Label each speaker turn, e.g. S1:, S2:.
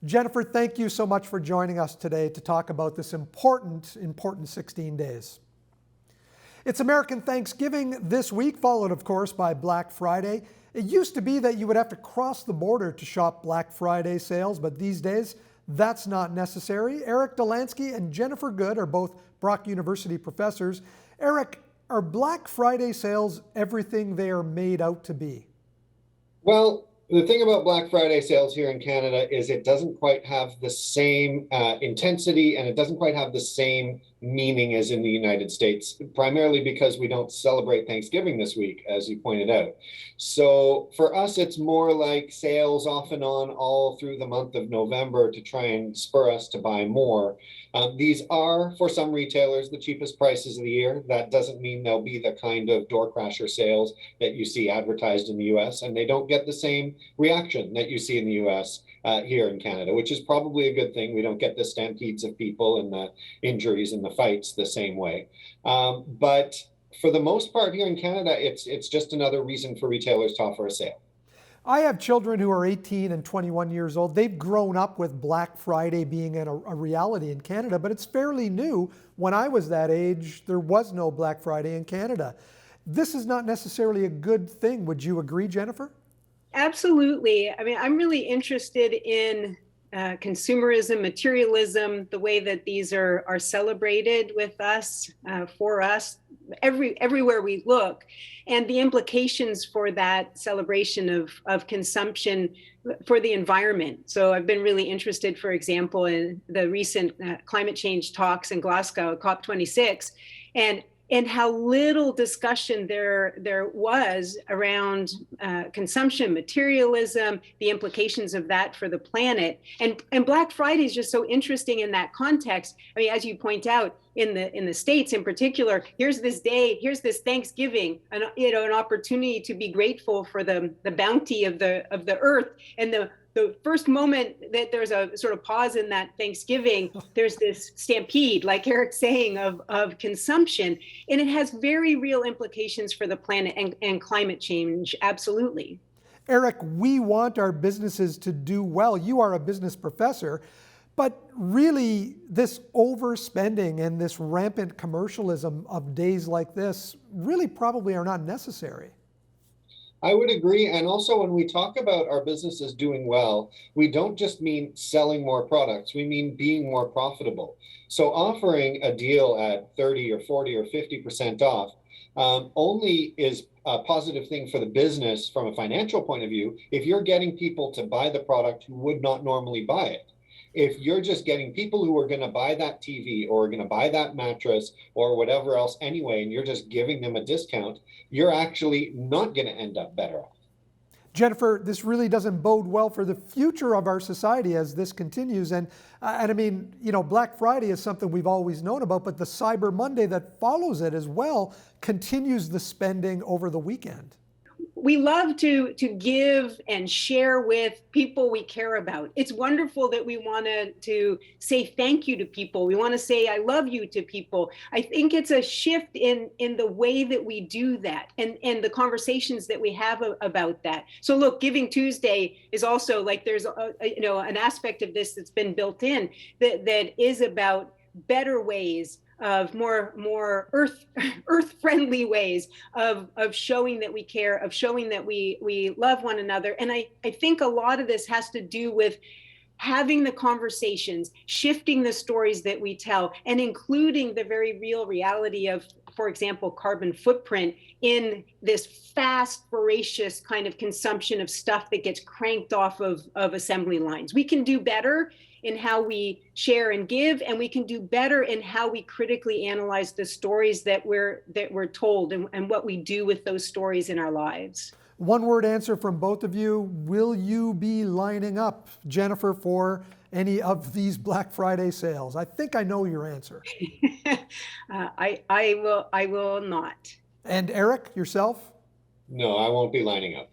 S1: Jennifer, thank you so much for joining us today to talk about this important 16 days. It's American Thanksgiving this week, followed of course by Black Friday. It used to be that you would have to cross the border to shop Black Friday sales, but these days that's not necessary. Eric Dolansky and Jennifer Good are both Brock University professors. Eric, are Black Friday sales everything they are made out to be?
S2: Well, the thing about Black Friday sales here in Canada is it doesn't quite have the same intensity, and it doesn't quite have the same meaning as in the United States, primarily because we don't celebrate Thanksgiving this week, as you pointed out. So for us, it's more like sales off and on all through the month of November to try and spur us to buy more. These are, for some retailers, the cheapest prices of the year. That doesn't mean they'll be the kind of door crasher sales that you see advertised in the US, and they don't get the same reaction that you see in the US here in Canada, which is probably a good thing. We don't get the stampedes of people and the injuries and the fights the same way. But for the most part here in Canada, it's just another reason for retailers to offer a sale.
S1: I have children who are 18 and 21 years old. They've grown up with Black Friday being a reality in Canada, but it's fairly new. When I was that age, there was no Black Friday in Canada. This is not necessarily a good thing. Would you agree, Jennifer?
S3: Absolutely. I mean, I'm really interested in consumerism, materialism, the way that these are celebrated with us, for us, everywhere we look, and the implications for that celebration of consumption for the environment. So I've been really interested, for example, in the recent climate change talks in Glasgow, COP26, and how little discussion there was around consumption, materialism, the implications of that for the planet. And Black Friday is just so interesting in that context. I mean, as you point out, in the States in particular, here's this day, here's this Thanksgiving, an opportunity to be grateful for the bounty of the earth. And the first moment that there's a sort of pause in that Thanksgiving, there's this stampede, like Eric's saying, of consumption. And it has very real implications for the planet and climate change, absolutely.
S1: Eric, we want our businesses to do well. You are a business professor, but really this overspending and this rampant commercialism of days like this really probably are not necessary.
S2: I would agree. And also, when we talk about our businesses doing well, we don't just mean selling more products, we mean being more profitable. So offering a deal at 30 or 40 or 50% off only is a positive thing for the business from a financial point of view if you're getting people to buy the product who would not normally buy it. If you're just getting people who are going to buy that TV or are going to buy that mattress or whatever else anyway, and you're just giving them a discount, you're actually not going to end up better off.
S1: Jennifer, this really doesn't bode well for the future of our society as this continues. And I mean, you know, Black Friday is something we've always known about, but the Cyber Monday that follows it as well continues the spending over the weekend.
S3: We love to give and share with people we care about. It's wonderful that we want to say thank you to people. We want to say I love you to people. I think it's a shift in the way that we do that and the conversations that we have about that. So look, Giving Tuesday is also like there's an aspect of this that's been built in that is about better ways of more earth-friendly ways of showing that we care, of showing that we love one another. And I think a lot of this has to do with having the conversations, shifting the stories that we tell, and including the very real reality of, for example, carbon footprint in this fast, voracious kind of consumption of stuff that gets cranked off of assembly lines. We can do better in how we share and give, and we can do better in how we critically analyze the stories that we're told and what we do with those stories in our lives.
S1: One word answer from both of you. Will you be lining up, Jennifer, for any of these Black Friday sales? I think I know your answer.
S3: I will not.
S1: And Eric, yourself?
S2: No, I won't be lining up.